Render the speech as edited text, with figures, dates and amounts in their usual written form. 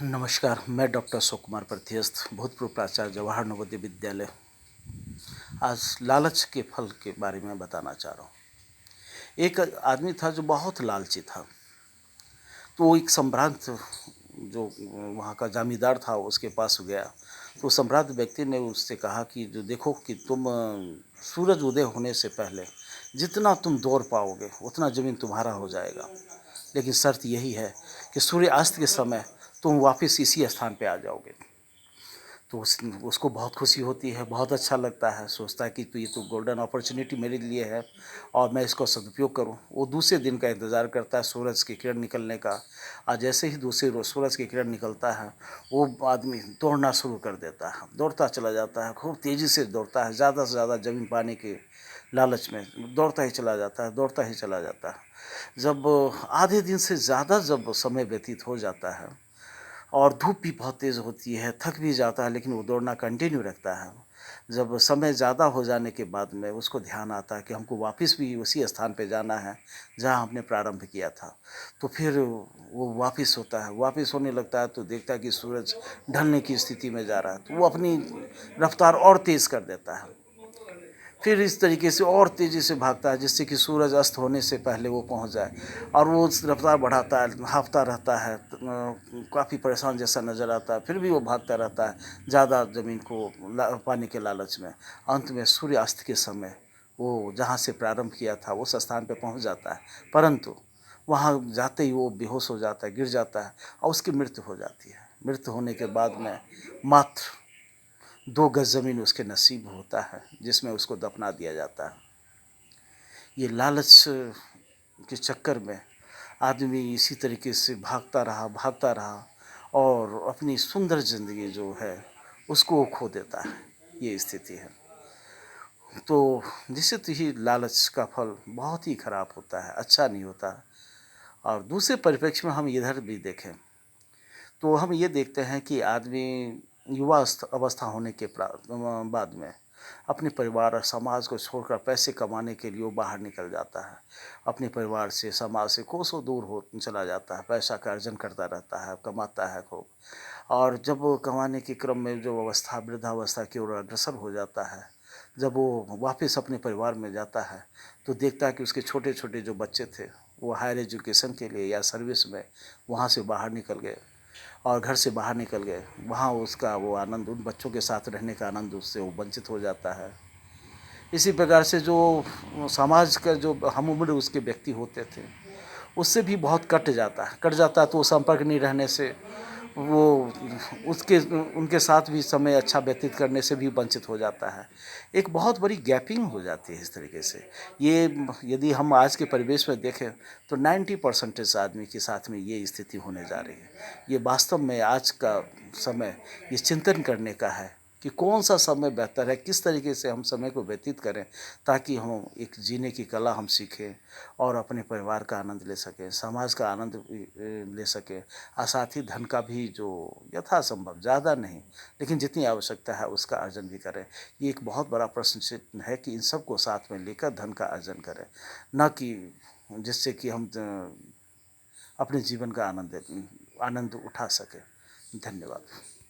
नमस्कार, मैं डॉक्टर अशोक कुमार प्रत्यस्थ, भूतपूर्व प्राचार्य जवाहर नवोदय विद्यालय। आज लालच के फल के बारे में बताना चाह रहा हूँ। एक आदमी था जो बहुत लालची था। तो वो एक सम्भ्रांत जो वहाँ का जमींदार था उसके पास गया। तो सम्भ्रांत व्यक्ति ने उससे कहा कि जो देखो कि तुम सूरज उदय होने से पहले जितना तुम दौड़ पाओगे उतना ज़मीन तुम्हारा हो जाएगा। लेकिन शर्त यही है कि सूर्यास्त के समय तुम वापस इसी स्थान पे आ जाओगे। तो उसको बहुत खुशी होती है, बहुत अच्छा लगता है, सोचता है कि तो ये तो गोल्डन अपॉर्चुनिटी मेरे लिए है और मैं इसको सदुपयोग करूं। वो दूसरे दिन का इंतज़ार करता है सूरज की किरण निकलने का। और जैसे ही दूसरे रोज़ सूरज की किरण निकलता है, वो आदमी दौड़ना शुरू कर देता है, दौड़ता चला जाता है, खूब तेज़ी से दौड़ता है, ज़्यादा से ज़्यादा ज़मीन पाने के लालच में दौड़ता ही चला जाता है, दौड़ता ही चला जाता है। जब आधे दिन से ज़्यादा जब समय व्यतीत हो जाता है और धूप भी बहुत तेज़ होती है, थक भी जाता है, लेकिन वो दौड़ना कंटिन्यू रखता है। जब समय ज़्यादा हो जाने के बाद में उसको ध्यान आता है कि हमको वापस भी उसी स्थान पे जाना है जहाँ हमने प्रारंभ किया था। तो फिर वो वापस होता है, वापस होने लगता है तो देखता है कि सूरज ढलने की स्थिति में जा रहा है, तो वो अपनी रफ्तार और तेज़ कर देता है। फिर इस तरीके से और तेज़ी से भागता है जिससे कि सूरज अस्त होने से पहले वो पहुंच जाए। और वो उस रफ्तार बढ़ाता है, हाँफता रहता है, काफ़ी परेशान जैसा नज़र आता है, फिर भी वो भागता रहता है ज़्यादा ज़मीन को पाने के लालच में। अंत में सूर्यास्त के समय वो जहाँ से प्रारंभ किया था उस स्थान पे पहुंच जाता है, परंतु वहाँ जाते ही वो बेहोश हो जाता है, गिर जाता है और उसकी मृत्यु हो जाती है। मृत्यु होने के बाद में मात्र 2 गज ज़मीन उसके नसीब होता है जिसमें उसको दफना दिया जाता है। ये लालच के चक्कर में आदमी इसी तरीके से भागता रहा और अपनी सुंदर ज़िंदगी जो है उसको वो खो देता है। ये स्थिति है। तो निश्चित ही लालच का फल बहुत ही खराब होता है, अच्छा नहीं होता। और दूसरे परिप्रेक्ष्य में हम इधर भी देखें तो हम ये देखते हैं कि आदमी युवा अवस्था होने के बाद में अपने परिवार और समाज को छोड़कर पैसे कमाने के लिए वो बाहर निकल जाता है। अपने परिवार से, समाज से कोसों दूर हो चला जाता है, पैसा का अर्जन करता रहता है, कमाता है खूब। और जब वो कमाने के क्रम में जो अवस्था वृद्धावस्था की ओर अग्रसर हो जाता है, जब वो वापस अपने परिवार में जाता है तो देखता है कि उसके छोटे छोटे जो बच्चे थे वो हायर एजुकेशन के लिए या सर्विस में वहाँ से बाहर निकल गए और घर से बाहर निकल गए। वहाँ उसका वो आनंद, उन बच्चों के साथ रहने का आनंद उससे वो वंचित हो जाता है। इसी प्रकार से जो समाज का जो हम उम्र उसके व्यक्ति होते थे उससे भी बहुत कट जाता है। तो वो संपर्क नहीं रहने से वो उसके उनके साथ भी समय अच्छा व्यतीत करने से भी वंचित हो जाता है। एक बहुत बड़ी गैपिंग हो जाती है इस तरीके से। ये यदि हम आज के परिवेश में देखें तो 90% आदमी के साथ में ये स्थिति होने जा रही है। ये वास्तव में आज का समय ये चिंतन करने का है कि कौन सा समय बेहतर है, किस तरीके से हम समय को व्यतीत करें ताकि हम एक जीने की कला हम सीखें और अपने परिवार का आनंद ले सकें, समाज का आनंद ले सकें और साथ ही धन का भी जो यथासंभव, ज़्यादा नहीं लेकिन जितनी आवश्यकता है उसका अर्जन भी करें। ये एक बहुत बड़ा प्रश्न चिन्ह है कि इन सबको साथ में लेकर धन का अर्जन करें, न कि जिससे कि हम अपने जीवन का आनंद उठा सकें। धन्यवाद।